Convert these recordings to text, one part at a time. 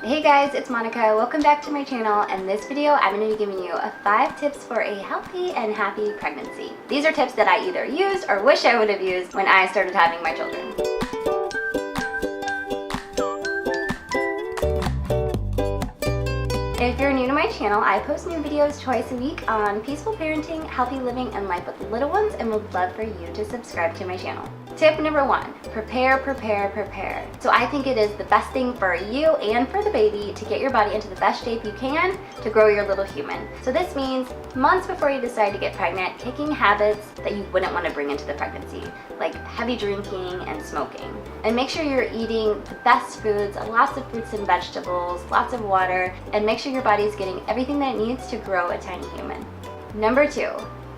Hey guys, it's Monica. Welcome back to my channel. In this video, I'm going to be giving you 5 tips for a healthy and happy pregnancy. These are tips that I either used or wish I would have used when I started having my children. If you're new to my channel, I post new videos twice a week on peaceful parenting, healthy living, and life with little ones, and would love for you to subscribe to my channel. Tip number 1, prepare, prepare, prepare. So I think it is the best thing for you and for the baby to get your body into the best shape you can to grow your little human. So this means months before you decide to get pregnant, kicking habits that you wouldn't want to bring into the pregnancy, like heavy drinking and smoking. And make sure you're eating the best foods, lots of fruits and vegetables, lots of water, and make sure your body's getting everything that it needs to grow a tiny human. Number 2,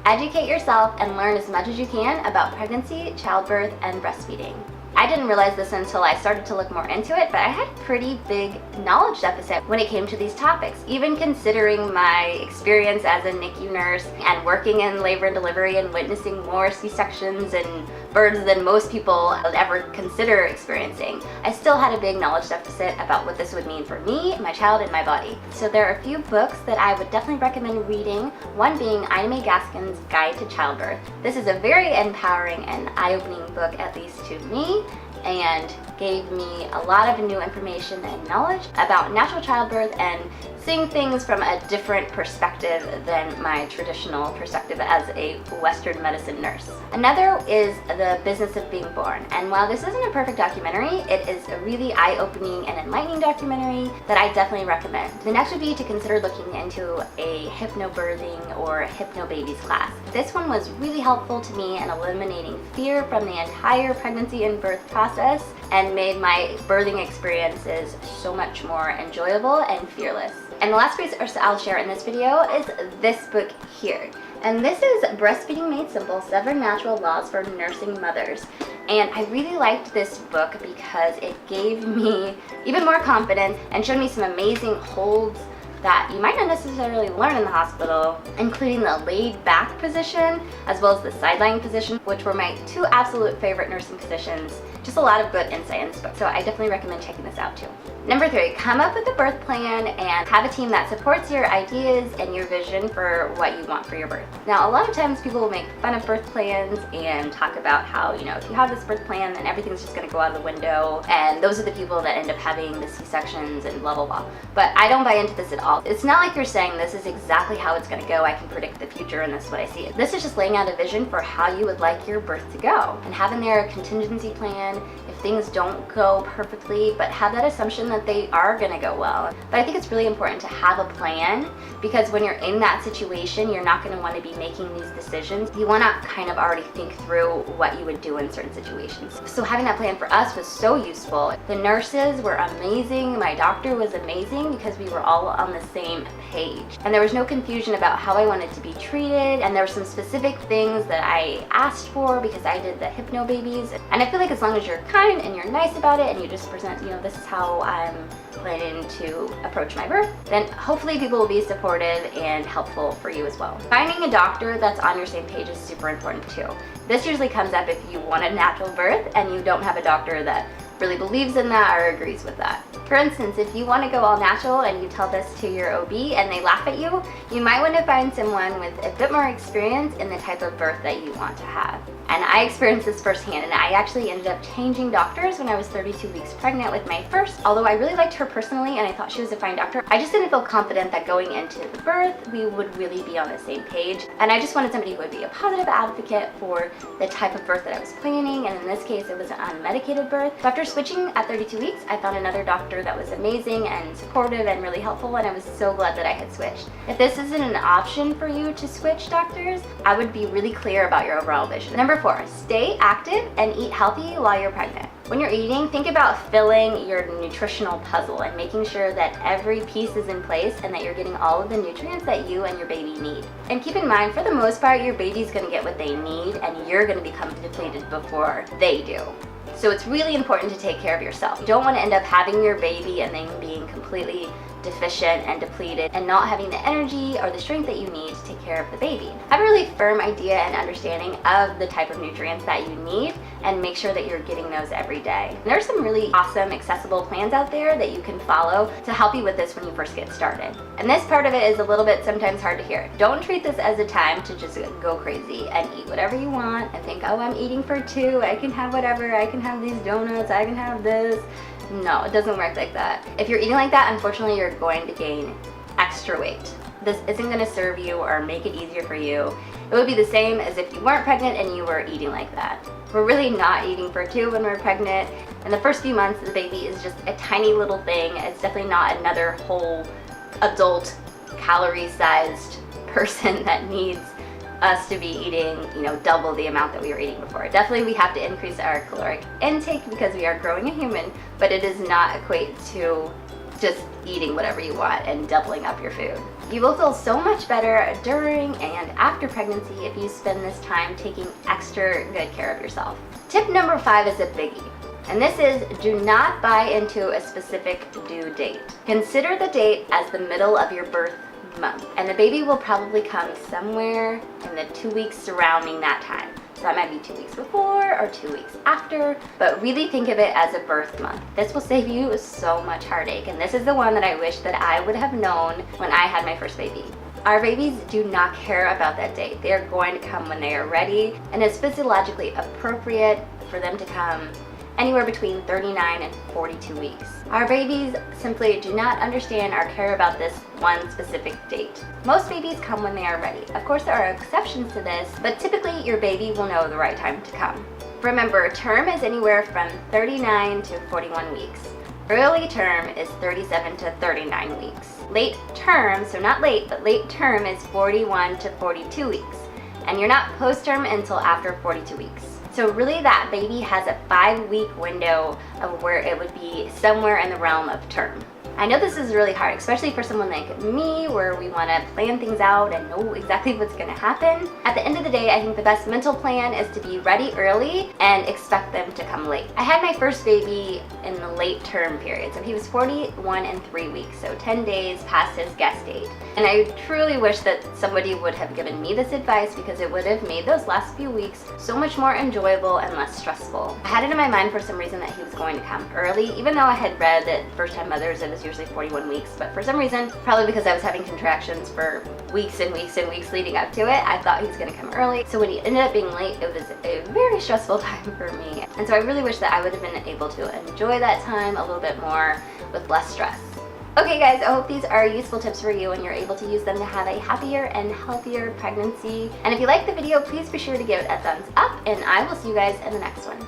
educate yourself and learn as much as you can about pregnancy, childbirth, and breastfeeding. I didn't realize this until I started to look more into it, but I had a pretty big knowledge deficit when it came to these topics, even considering my experience as a NICU nurse and working in labor and delivery and witnessing more C-sections and births than most people would ever consider experiencing. I still had a big knowledge deficit about what this would mean for me, my child, and my body. So there are a few books that I would definitely recommend reading, one being Ina May Gaskin's Guide to Childbirth. This is a very empowering and eye-opening book, at least to me, and gave me a lot of new information and knowledge about natural childbirth and seeing things from a different perspective than my traditional perspective as a Western medicine nurse. Another is The Business of Being Born, and while this isn't a perfect documentary, it is a really eye-opening and enlightening documentary that I definitely recommend. The next would be to consider looking into a hypnobirthing or hypnobabies class. This one was really helpful to me in eliminating fear from the entire pregnancy and birth process and made my birthing experiences so much more enjoyable and fearless. And the last resource I'll share in this video is this book here. And this is Breastfeeding Made Simple, 7 Natural Laws for Nursing Mothers. And I really liked this book because it gave me even more confidence and showed me some amazing holds that you might not necessarily learn in the hospital, including the laid back position as well as the side lying position, which were my 2 absolute favorite nursing positions. Just a lot of good insight in this book, so I definitely recommend checking this out too. Number 3, come up with a birth plan and have a team that supports your ideas and your vision for what you want for your birth. Now, a lot of times people will make fun of birth plans and talk about how, if you have this birth plan, then everything's just gonna go out of the window, and those are the people that end up having the C-sections and blah, blah, blah. But I don't buy into this at all. It's not like you're saying this is exactly how it's gonna go, I can predict the future and this is what I see. This is just laying out a vision for how you would like your birth to go and having there a contingency plan if things don't go perfectly, but have that assumption that they are gonna go well. But I think it's really important to have a plan, because when you're in that situation, you're not gonna wanna be making these decisions. You wanna kind of already think through what you would do in certain situations. So having that plan for us was so useful. The nurses were amazing, my doctor was amazing, because we were all on the same page. And there was no confusion about how I wanted to be treated, and there were some specific things that I asked for because I did the hypnobabies. And I feel like as long as you're kind and you're nice about it and you just present, this is how I'm planning to approach my birth, then hopefully people will be supportive and helpful for you as well. Finding a doctor that's on your same page is super important too. This usually comes up if you want a natural birth and you don't have a doctor that really believes in that or agrees with that. For instance, if you want to go all natural and you tell this to your OB and they laugh at you, you might want to find someone with a bit more experience in the type of birth that you want to have. And I experienced this firsthand, and I actually ended up changing doctors when I was 32 weeks pregnant with my first. Although I really liked her personally and I thought she was a fine doctor, I just didn't feel confident that going into the birth we would really be on the same page. And I just wanted somebody who would be a positive advocate for the type of birth that I was planning, and in this case it was an unmedicated birth. So after switching at 32 weeks, I found another doctor that was amazing and supportive and really helpful, and I was so glad that I had switched. If this isn't an option for you to switch doctors, I would be really clear about your overall vision. Number 4, stay active and eat healthy while you're pregnant. When you're eating, think about filling your nutritional puzzle and making sure that every piece is in place and that you're getting all of the nutrients that you and your baby need. And keep in mind, for the most part, your baby's gonna get what they need and you're gonna become depleted before they do. So it's really important to take care of yourself. You don't want to end up having your baby and then being completely deficient and depleted and not having the energy or the strength that you need to take care of the baby. Have a really firm idea and understanding of the type of nutrients that you need and make sure that you're getting those every day. And there's some really awesome accessible plans out there that you can follow to help you with this when you first get started. And this part of it is a little bit sometimes hard to hear. Don't treat this as a time to just go crazy and eat whatever you want and think, oh, I'm eating for two, I can have whatever, I can have these donuts, I can have this. No, it doesn't work like that. If you're eating like that, unfortunately, you're going to gain extra weight. This isn't going to serve you or make it easier for you. It would be the same as if you weren't pregnant and you were eating like that. We're really not eating for two when we're pregnant. In the first few months, the baby is just a tiny little thing. It's definitely not another whole adult calorie-sized person that needs us to be eating, double the amount that we were eating before. Definitely we have to increase our caloric intake because we are growing a human, but it does not equate to just eating whatever you want and doubling up your food. You will feel so much better during and after pregnancy if you spend this time taking extra good care of yourself. Tip number 5 is a biggie. And this is, do not buy into a specific due date. Consider the date as the middle of your birth month, and the baby will probably come somewhere in the 2 weeks surrounding that time. So that might be 2 weeks before or 2 weeks after, but really think of it as a birth month. This will save you so much heartache, and this is the one that I wish that I would have known when I had my first baby. Our babies do not care about that date. They are going to come when they are ready, and it's physiologically appropriate for them to come anywhere between 39 and 42 weeks. Our babies simply do not understand or care about this one specific date. Most babies come when they are ready. Of course, there are exceptions to this, but typically your baby will know the right time to come. Remember, term is anywhere from 39 to 41 weeks. Early term is 37 to 39 weeks. Late term, so not late, but late term is 41 to 42 weeks. And you're not post-term until after 42 weeks. So really that baby has a 5-week window of where it would be somewhere in the realm of term. I know this is really hard, especially for someone like me, where we want to plan things out and know exactly what's going to happen. At the end of the day, I think the best mental plan is to be ready early and expect them to come late. I had my first baby in the late term period, so he was 41 and 3 weeks, so 10 days past his guest date. And I truly wish that somebody would have given me this advice, because it would have made those last few weeks so much more enjoyable and less stressful. I had it in my mind for some reason that he was going to come early, even though I had read that first-time mothers, it was usually 41 weeks, but for some reason, probably because I was having contractions for weeks and weeks and weeks leading up to it, I thought he was going to come early. So when he ended up being late, it was a very stressful time for me. And so I really wish that I would have been able to enjoy that time a little bit more with less stress. Okay guys, I hope these are useful tips for you and you're able to use them to have a happier and healthier pregnancy. And if you like the video, please be sure to give it a thumbs up, and I will see you guys in the next one.